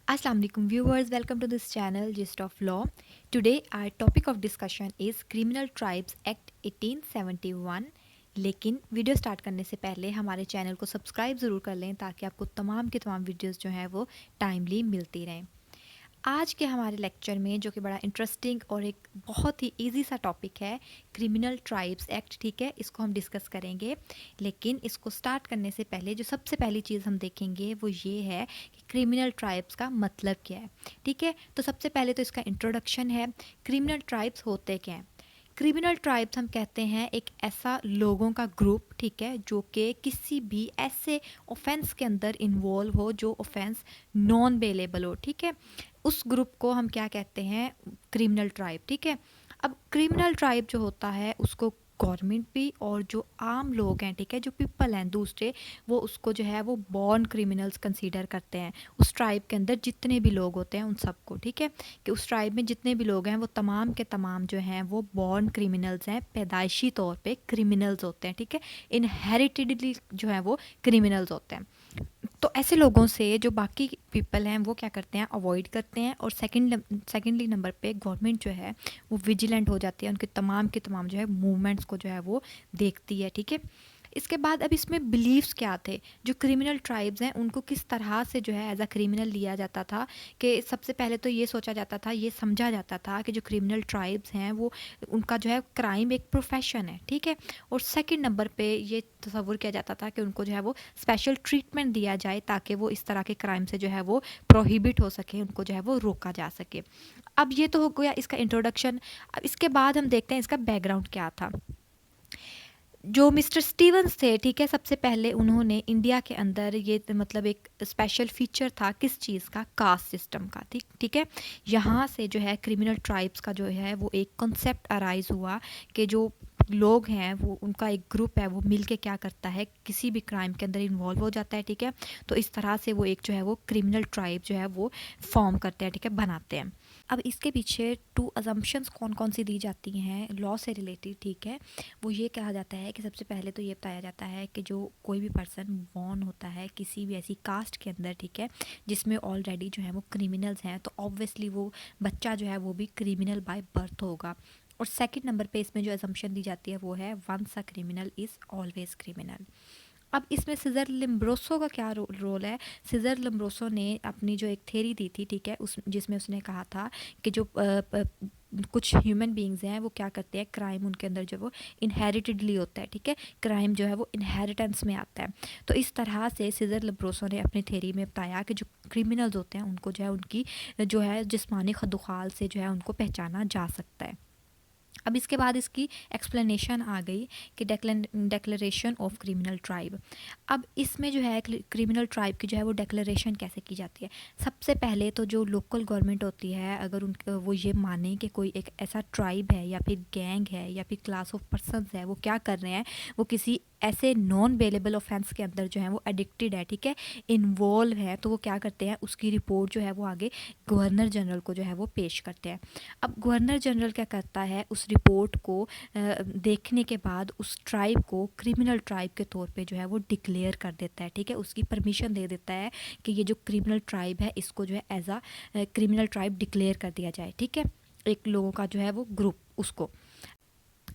Assalamu alaikum viewers, welcome to this channel Gist of Law. Today our topic of discussion is Criminal Tribes Act 1871. लेकिन video start करने से पहले हमारे channel को subscribe ज़रूर कर लें ताकि आपको तमाम के तमाम वीडियोस जो हैं वो टाइमली मिलती रहें। आज के हमारे लेक्चर में जो कि बड़ा इंटरेस्टिंग और एक बहुत ही इजी सा टॉपिक है क्रिमिनल ट्राइब्स एक्ट, ठीक है, इसको हम डिस्कस करेंगे। लेकिन इसको स्टार्ट करने से पहले जो सबसे पहली चीज़ हम देखेंगे वो ये है कि क्रिमिनल ट्राइब्स का मतलब क्या है, ठीक है। तो सबसे पहले तो इसका इंट्रोडक्शन है। क्रिमिनल ट्राइब्स होते क्या हैं? क्रिमिनल ट्राइब्स हम कहते हैं एक ऐसा लोगों का ग्रुप, ठीक है, जो कि किसी भी ऐसे ऑफेंस के अंदर इन्वॉल्व हो जो ऑफेंस नॉन बेलेबल हो, ठीक है। उस ग्रुप को हम क्या कहते हैं? क्रिमिनल ट्राइब, ठीक है। अब क्रिमिनल ट्राइब जो होता है उसको गवर्नमेंट भी और जो आम लोग हैं, ठीक है, जो पीपल हैं दूसरे, वो उसको जो है वो बॉर्न क्रिमिनल्स कंसीडर करते हैं। उस ट्राइब के अंदर जितने भी लोग होते हैं उन सबको, ठीक है, कि उस ट्राइब में जितने भी लोग हैं वो तमाम के तमाम जो हैं वो बॉर्न क्रिमिनल्स हैं, पैदाइशी तौर पे क्रिमिनल्स होते हैं, ठीक है, इनहेरिटेडली जो है वो क्रिमिनल्स होते हैं। तो ऐसे लोगों से जो बाकी पीपल हैं वो क्या करते हैं? अवॉइड करते हैं। और सेकेंडली नंबर पे गवर्नमेंट जो है वो विजिलेंट हो जाती है, उनके तमाम के तमाम जो है मूवमेंट्स को जो है वो देखती है, ठीक है। इसके बाद अब इसमें बिलीव्स क्या थे? जो क्रिमिनल ट्राइब्स हैं उनको किस तरह से जो है एज अ क्रिमिनल लिया जाता था? कि सबसे पहले तो ये सोचा जाता था, ये समझा जाता था कि जो क्रिमिनल ट्राइब्स हैं वो उनका जो है क्राइम एक प्रोफेशन है, ठीक है। और सेकंड नंबर पे ये तस्वुर किया जाता था कि उनको जो है वो स्पेशल ट्रीटमेंट दिया जाए ताकि वो इस तरह के क्राइम से जो है वो प्रोहिबिट हो सके, उनको जो है वो रोका जा सके। अब ये तो हो गया इसका इंट्रोडक्शन। अब इसके बाद हम देखते हैं इसका बैकग्राउंड क्या था। जो मिस्टर स्टीवंस थे, ठीक है, सबसे पहले उन्होंने इंडिया के अंदर ये मतलब एक स्पेशल फीचर था किस चीज़ का? कास्ट सिस्टम का, ठीक ठीक है। यहाँ से जो है क्रिमिनल ट्राइब्स का जो है वो एक कॉन्सेप्ट अराइज हुआ कि जो लोग हैं वो उनका एक ग्रुप है वो मिल के क्या करता है, किसी भी क्राइम के अंदर इन्वॉल्व हो जाता है, ठीक है। तो इस तरह से वो एक जो है वो क्रिमिनल ट्राइब जो है वो फॉर्म करते हैं, ठीक है, बनाते हैं। अब इसके पीछे टू अजम्पशंस कौन कौन सी दी जाती हैं लॉ से रिलेटेड, ठीक है। वो ये कहा जाता है कि सबसे पहले तो ये बताया जाता है कि जो कोई भी पर्सन बॉर्न होता है किसी भी ऐसी कास्ट के अंदर, ठीक है, जिसमें ऑलरेडी जो है वो क्रिमिनल्स हैं, तो ऑब्वियसली वो बच्चा जो है वो भी क्रिमिनल बाय बर्थ होगा। और सेकंड नंबर पे इसमें जो असम्पशन दी जाती है वो है once a criminal is always criminal. अब इसमें सिज़र लिम्ब्रोसो का क्या रोल है? सिज़र लिम्ब्रोसो ने अपनी जो एक थ्योरी दी थी, ठीक है, उस जिसमें उसने कहा था कि जो कुछ ह्यूमन बींग्स हैं वो क्या करते हैं, क्राइम उनके अंदर जो वो इनहेरिटेडली होता है, ठीक है, क्राइम जो है वो इनहेरिटेंस में आता है। तो इस तरह से सिज़र लिम्ब्रोसो ने अपनी थ्योरी में बताया कि जो क्रिमिनल्स होते हैं उनको जो है उनकी जो है जिस्मानी खदुखाल से जो है उनको पहचाना जा सकता है। अब इसके बाद इसकी एक्सप्लेनेशन आ गई कि डेक्लरेशन ऑफ क्रिमिनल ट्राइब। अब इसमें जो है क्रिमिनल ट्राइब की जो है वो डेक्लरेशन कैसे की जाती है? सबसे पहले तो जो लोकल गवर्नमेंट होती है, अगर उन वो ये माने कि कोई एक ऐसा ट्राइब है या फिर गैंग है या फिर क्लास ऑफ पर्सनस है, वो क्या कर रहे हैं, वो किसी ऐसे नॉन बेलेबल ऑफेंस के अंदर जो है वो एडिक्टेड है, ठीक है, इन्वॉल्व है, तो वो क्या करते हैं, उसकी रिपोर्ट जो है वो आगे गवर्नर जनरल को जो है वो पेश करते हैं। अब गवर्नर जनरल क्या करता है, उस रिपोर्ट को देखने के बाद उस ट्राइब को क्रिमिनल ट्राइब के तौर पे जो है वो डिक्लेयर कर देता है, ठीक है, उसकी परमिशन दे देता है कि ये जो क्रिमिनल ट्राइब है इसको जो है as a criminal tribe declare कर दिया जाए, ठीक है, एक लोगों का जो है वो ग्रुप उसको।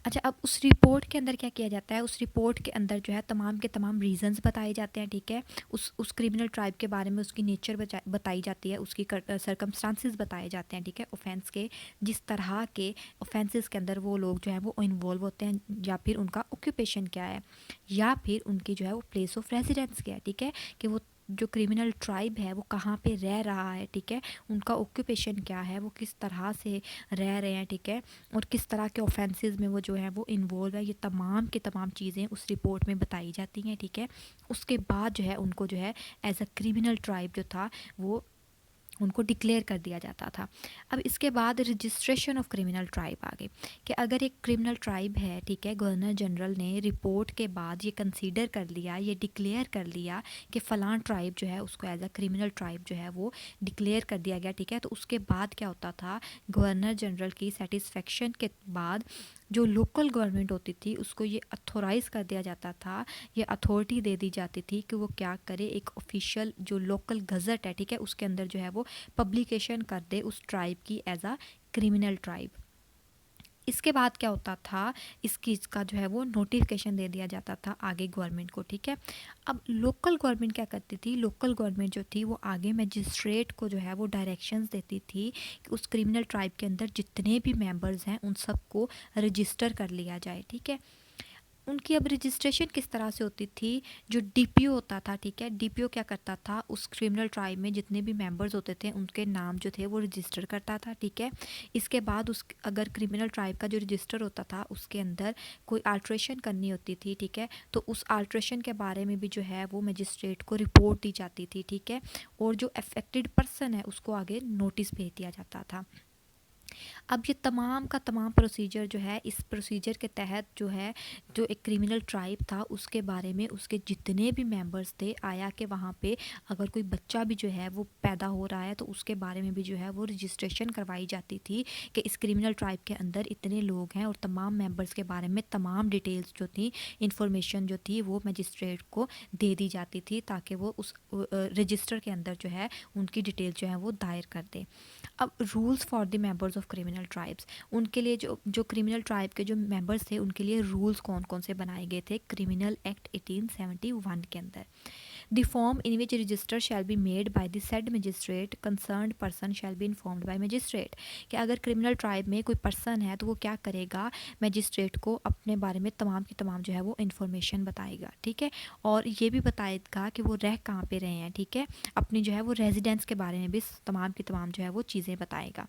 अच्छा, अब उस रिपोर्ट के अंदर क्या किया जाता है? उस रिपोर्ट के अंदर जो है तमाम के तमाम रीजंस बताए जाते हैं, ठीक है, उस क्रिमिनल ट्राइब के बारे में उसकी नेचर बताई जाती है, उसकी सरकमस्टांसिस बताए जाते हैं, ठीक है, ऑफेंस के, जिस तरह के ऑफेंसेस के अंदर वो लोग जो है वो इन्वॉल्व होते हैं, या फिर उनका ऑक्यूपेशन क्या है, या फिर उनकी जो है वो प्लेस ऑफ रेजिडेंस क्या है, ठीक है, कि वो जो क्रिमिनल ट्राइब है वो कहाँ पे रह रहा है, ठीक है, उनका ऑक्यूपेशन क्या है, वो किस तरह से रह रहे हैं, ठीक है, और किस तरह के ऑफेंसेस में वो जो है वो इन्वॉल्व है, ये तमाम की तमाम चीज़ें उस रिपोर्ट में बताई जाती हैं, ठीक है। उसके बाद जो है उनको जो है एज अ क्रिमिनल ट्राइब जो था वो उनको डिक्लेयर कर दिया जाता था। अब इसके बाद रजिस्ट्रेशन ऑफ क्रिमिनल ट्राइब आ गई कि अगर एक क्रिमिनल ट्राइब है, ठीक है, गवर्नर जनरल ने रिपोर्ट के बाद ये कंसीडर कर लिया, ये डिक्लेयर कर लिया कि फ़लाँ ट्राइब जो है उसको एज अ क्रिमिनल ट्राइब जो है वो डिक्लेयर कर दिया गया, ठीक है, तो उसके बाद क्या होता था, गवर्नर जनरल की सेटिस्फेक्शन के बाद जो लोकल गवर्नमेंट होती थी उसको ये अथोराइज़ कर दिया जाता था, ये अथॉरिटी दे दी जाती थी कि वो क्या करे, एक ऑफिशियल जो लोकल गज़ट है, ठीक है, उसके अंदर जो है वो वो पब्लिकेशन कर दे उस ट्राइब की एज अ क्रिमिनल ट्राइब। इसके बाद क्या होता था, इस चीज़ का जो है वो नोटिफिकेशन दे दिया जाता था आगे गवर्नमेंट को, ठीक है। अब लोकल गवर्नमेंट क्या करती थी, लोकल गवर्नमेंट जो थी वो आगे मजिस्ट्रेट को जो है वो डायरेक्शंस देती थी कि उस क्रिमिनल ट्राइब के अंदर जितने भी मेंबर्स हैं उन सबको रजिस्टर कर लिया जाए, ठीक है। उनकी अब रजिस्ट्रेशन किस तरह से होती थी, जो डीपीओ होता था, ठीक है, डीपीओ क्या करता था, उस क्रिमिनल ट्राइब में जितने भी मेंबर्स होते थे उनके नाम जो थे वो रजिस्टर करता था, ठीक है। इसके बाद उस अगर क्रिमिनल ट्राइब का जो रजिस्टर होता था उसके अंदर कोई अल्ट्रेशन करनी होती थी, ठीक है, तो उस अल्ट्रेशन के बारे में भी जो है वो मजिस्ट्रेट को रिपोर्ट दी जाती थी, ठीक है, और जो अफेक्टेड पर्सन है उसको आगे नोटिस भेज दिया जाता था। अब ये तमाम का तमाम प्रोसीजर जो है, इस प्रोसीजर के तहत जो है, जो एक क्रिमिनल ट्राइब था उसके बारे में उसके जितने भी मेंबर्स थे, आया कि वहाँ पे अगर कोई बच्चा भी जो है वो पैदा हो रहा है तो उसके बारे में भी जो है वो रजिस्ट्रेशन करवाई जाती थी कि इस क्रिमिनल ट्राइब के अंदर इतने लोग हैं, और तमाम मेंबर्स के बारे में तमाम डिटेल्स जो थी, इंफॉर्मेशन जो थी वो मजिस्ट्रेट को दे दी जाती थी ताकि वो उस रजिस्टर के अंदर जो है उनकी डिटेल जो है वो दायर कर दे। अब rules for the members of criminal tribes, उनके लिए जो जो क्रिमिनल ट्राइब के जो मेंबर्स थे उनके लिए रूल्स कौन कौन से बनाए गए थे क्रिमिनल एक्ट 1871 के अंदर। The form in which register shall be made by the said magistrate, concerned person shall be informed by magistrate, कि अगर क्रिमिनल ट्राइब में कोई पर्सन है तो वो क्या करेगा, मजिस्ट्रेट को अपने बारे में तमाम की तमाम जो है वो इन्फॉर्मेशन बताएगा, ठीक है, और ये भी बताएगा कि वो रह कहाँ पे रहे हैं, ठीक है, अपनी जो है वो रेजिडेंस के बारे में भी तमाम की तमाम जो है वो चीज़ें बताएगा।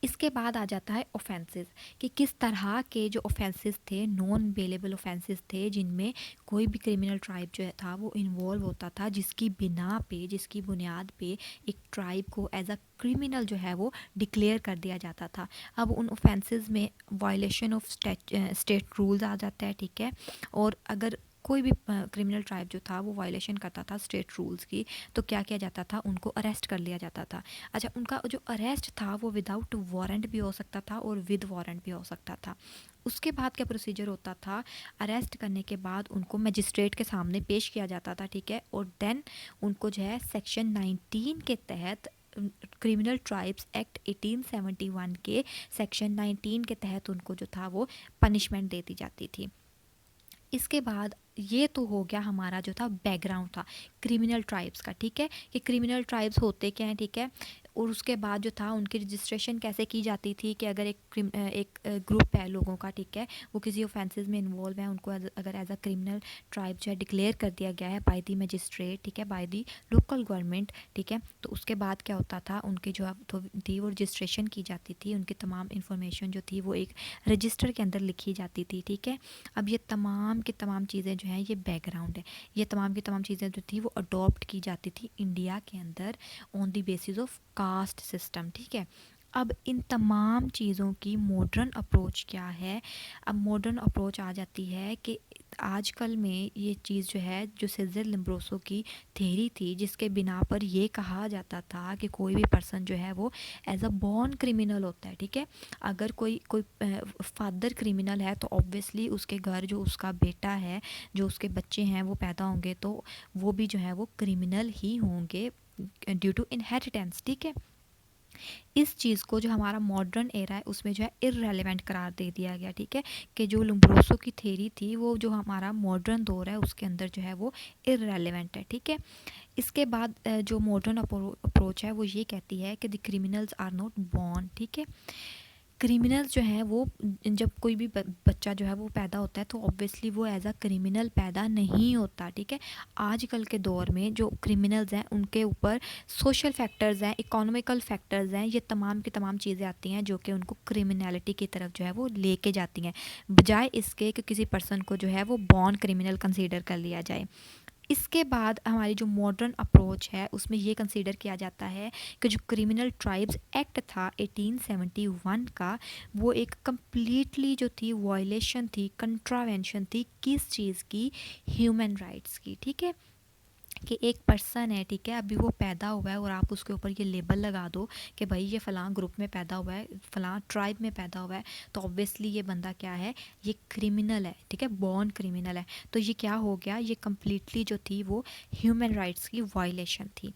इसके बाद आ जाता है ऑफेंसेस, कि किस तरह के जो ऑफेंसेस थे, नॉन बेलेबल ऑफेंसेस थे जिनमें कोई भी क्रिमिनल ट्राइब जो था वो इन्वॉल्व होता था, जिसकी बिना पे, जिसकी बुनियाद पे एक ट्राइब को एज अ क्रिमिनल जो है वो डिक्लेयर कर दिया जाता था। अब उन ऑफेंसेस में वायलेशन ऑफ स्टेट रूल्स आ जाता है, ठीक है, और अगर कोई भी क्रिमिनल ट्राइब जो था वो वायलेशन करता था स्टेट रूल्स की, तो क्या किया जाता था, उनको अरेस्ट कर लिया जाता था। अच्छा, उनका जो अरेस्ट था वो विदाउट वारंट भी हो सकता था और विद वारंट भी हो सकता था। उसके बाद क्या प्रोसीजर होता था, अरेस्ट करने के बाद उनको मजिस्ट्रेट के सामने पेश किया जाता था, ठीक है, और देन उनको जो है सेक्शन 19 के तहत, क्रिमिनल ट्राइब्स एक्ट 1871 के सेक्शन 19 के तहत उनको जो था वो पनिशमेंट दे दी जाती थी। इसके बाद ये तो हो गया हमारा जो था बैकग्राउंड था क्रिमिनल ट्राइब्स का, ठीक है, कि क्रिमिनल ट्राइब्स होते क्या हैं, ठीक है, और उसके बाद जो था उनकी रजिस्ट्रेशन कैसे की जाती थी, कि अगर एक ग्रुप है लोगों का, ठीक है, वो किसी ऑफेंसेस में इन्वॉल्व है, उनको अगर एज अ क्रिमिनल ट्राइब जो है डिक्लेयर कर दिया गया है बाय द मजिस्ट्रेट, ठीक है, बाय द लोकल गवर्नमेंट, ठीक है, तो उसके बाद क्या होता था, उनकी जो थी वो रजिस्ट्रेशन की जाती थी, उनकी तमाम इन्फॉर्मेशन जो थी वो एक रजिस्टर के अंदर लिखी जाती थी, ठीक है। अब ये तमाम की तमाम चीज़ें जो हैं ये बैकग्राउंड है, ये तमाम की तमाम चीज़ें जो थी वो अडॉप्ट की जाती थी इंडिया के अंदर on the basis of caste system, ठीक है। अब इन तमाम चीज़ों की मॉडर्न अप्रोच क्या है, अब मॉडर्न अप्रोच आ जाती है कि आजकल में ये चीज़ जो है, जो सेज़र लिम्ब्रोसो की थ्योरी थी जिसके बिना पर ये कहा जाता था कि कोई भी पर्सन जो है वो एज अ बॉर्न क्रिमिनल होता है, ठीक है, अगर कोई कोई फादर क्रिमिनल है तो ऑब्वियसली उसके घर जो उसका बेटा है, जो उसके बच्चे हैं वो पैदा होंगे तो वो भी जो है वो क्रिमिनल ही होंगे ड्यू टू इनहेरिटेंस, ठीक है। इस चीज़ को जो हमारा मॉडर्न एरा है उसमें जो है इररेलेवेंट करार दे दिया गया, ठीक है, कि जो लोम्ब्रोसो की थ्योरी थी वो जो हमारा मॉडर्न दौर है उसके अंदर जो है वो इररेलेवेंट है, ठीक है। इसके बाद जो मॉडर्न अप्रोच है वो ये कहती है कि the criminals are not born, ठीक है, क्रिमिनल्स जो हैं वो, जब कोई भी बच्चा जो है वो पैदा होता है तो ऑब्वियसली वो एज अ क्रिमिनल पैदा नहीं होता, ठीक है। आजकल के दौर में जो क्रिमिनल्स हैं उनके ऊपर सोशल फैक्टर्स हैं, इकोनॉमिकल फैक्टर्स हैं, ये तमाम की तमाम चीज़ें आती हैं जो कि उनको क्रिमिनलिटी की तरफ जो है वो लेके जाती हैं, बजाय इसके कि किसी पर्सन को जो है वो बॉर्न क्रिमिनल कंसीडर कर लिया जाए। इसके बाद हमारी जो मॉडर्न अप्रोच है उसमें ये कंसीडर किया जाता है कि जो क्रिमिनल ट्राइब्स एक्ट था 1871 का, वो एक कम्प्लीटली जो थी वायलेशन थी, कंट्रावेंशन थी, किस चीज़ की, ह्यूमन राइट्स की, ठीक है, कि एक पर्सन है, ठीक है, अभी वो पैदा हुआ है और आप उसके ऊपर ये लेबल लगा दो कि भाई ये फ़लाँ ग्रुप में पैदा हुआ है, फ़लाँ ट्राइब में पैदा हुआ है, तो ऑब्वियसली ये बंदा क्या है, ये क्रिमिनल है, ठीक है, बॉर्न क्रिमिनल है। तो ये क्या हो गया, ये कम्प्लीटली जो थी वो ह्यूमन राइट्स की वायलेशन थी।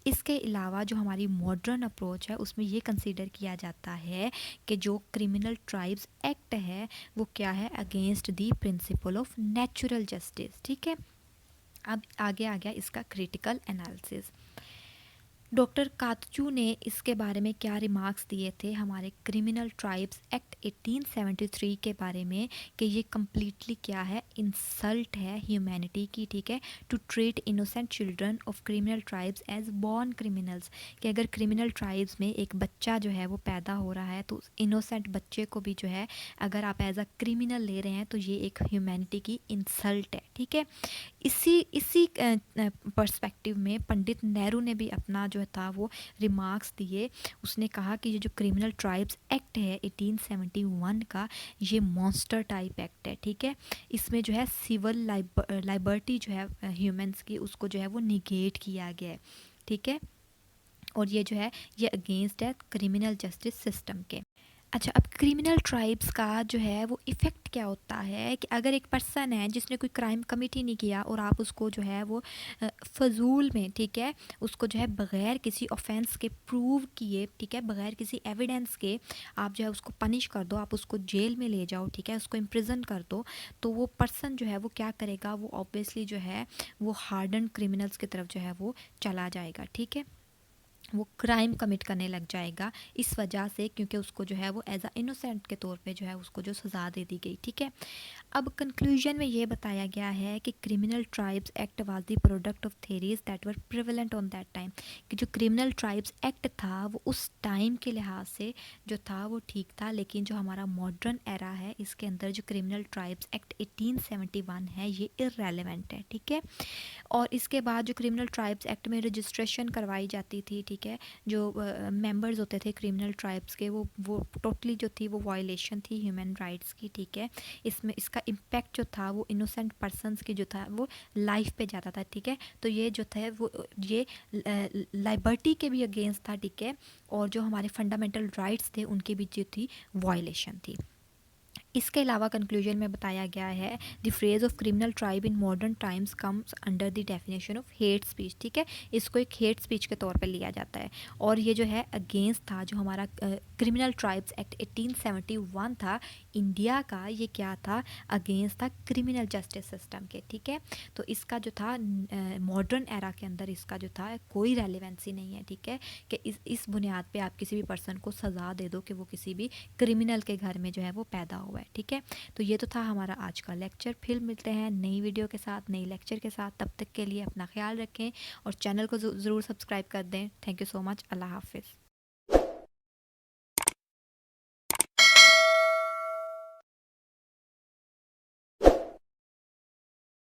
इसके अलावा जो हमारी मॉडर्न अप्रोच है उसमें ये कंसीडर किया जाता है कि जो क्रिमिनल ट्राइब्स एक्ट है वो क्या है, against the principle of natural justice. ठीक है, अब आगे आ गया इसका क्रिटिकल एनालिसिस। डॉक्टर कातचू ने इसके बारे में क्या रिमार्क्स दिए थे हमारे क्रिमिनल ट्राइब्स एक्ट 1873 के बारे में, कि ये कम्प्लीटली क्या है, इंसल्ट है ह्यूमैनिटी की। ठीक है, to treat innocent children of criminal tribes as born criminals, कि अगर क्रिमिनल ट्राइब्स में एक बच्चा जो है वो पैदा हो रहा है तो उस इनोसेंट बच्चे को भी जो है अगर आप एज अ क्रिमिनल ले रहे हैं तो ये एक ह्यूमैनिटी की इंसल्ट है। ठीक है, इसी इसी पर्सपेक्टिव में पंडित नेहरू ने भी अपना जो था वो रिमार्क्स दिए। उसने कहा कि ये जो क्रिमिनल ट्राइब्स एक्ट है 1871 का, ये मॉन्स्टर टाइप एक्ट है। ठीक है, इसमें जो है सिविल लाइबर्टी जो है ह्यूमंस की, उसको जो है वो निगेट किया गया है। ठीक है, और ये जो है ये अगेंस्ट है क्रिमिनल जस्टिस सिस्टम के। अच्छा, अब क्रिमिनल ट्राइब्स का जो है वो इफ़ेक्ट क्या होता है कि अगर एक पर्सन है जिसने कोई क्राइम कमिट ही नहीं किया और आप उसको जो है वो फजूल में, ठीक है, उसको जो है बग़ैर किसी ऑफेंस के प्रूव किए, ठीक है, बग़ैर किसी एविडेंस के आप जो है उसको पनिश कर दो, आप उसको जेल में ले जाओ, ठीक है, उसको इम्प्रिजन कर दो, तो वो पर्सन जो है वो क्या करेगा, वो ऑब्वियसली जो है वो हार्डन क्रिमिनल्स की तरफ जो है वो चला जाएगा। ठीक है, वो क्राइम कमिट करने लग जाएगा इस वजह से, क्योंकि उसको जो है वो एज अ इनोसेंट के तौर पे जो है उसको जो सज़ा दे दी गई। ठीक है, अब कंक्लूजन में ये बताया गया है कि criminal tribes act was the product of theories that were prevalent on that time, कि जो क्रिमिनल ट्राइब्स एक्ट था वो उस टाइम के लिहाज से जो था वो ठीक था, लेकिन जो हमारा मॉडर्न एरा है इसके अंदर जो क्रिमिनल ट्राइब्स एक्ट 1871 है ये इररेलेवेंट है। ठीक है, और इसके बाद जो क्रिमिनल ट्राइब्स एक्ट में रजिस्ट्रेशन करवाई जाती थी, ठीक है, जो मेंबर्स होते थे क्रिमिनल ट्राइब्स के, वो टोटली जो थी वो वायलेशन थी ह्यूमन राइट्स की। ठीक है, इसमें इसका इम्पैक्ट जो था वो इनोसेंट पर्सनस की जो था वो लाइफ पे जाता था। ठीक है, तो ये जो था वो ये लाइबर्टी के भी अगेंस्ट था। ठीक है, और जो हमारे फंडामेंटल राइट्स थे उनकी भी जो थी वायलेशन थी। इसके अलावा कंक्लूजन में बताया गया है the phrase of criminal tribe in modern times comes under the definition of hate speech. ठीक है, इसको एक हेट स्पीच के तौर पे लिया जाता है, और ये जो है अगेंस्ट था जो हमारा क्रिमिनल ट्राइब्स एक्ट 1871 था इंडिया का, ये क्या था, अगेंस्ट था क्रिमिनल जस्टिस सिस्टम के। ठीक है, तो इसका जो था मॉडर्न एरा के अंदर इसका जो था कोई रेलिवेंसी नहीं है। ठीक है, कि इस बुनियाद पे आप किसी भी पर्सन को सज़ा दे दो कि वो किसी भी क्रिमिनल के घर में जो है वो पैदा हुआ है। ठीक है, तो ये तो था हमारा आज का लेक्चर। फिर मिलते हैं नई वीडियो के साथ, नई लेक्चर के साथ। तब तक के लिए अपना ख्याल रखें और चैनल को ज़रूर सब्सक्राइब कर दें। Thank you so much. अल्लाह हाफिज़।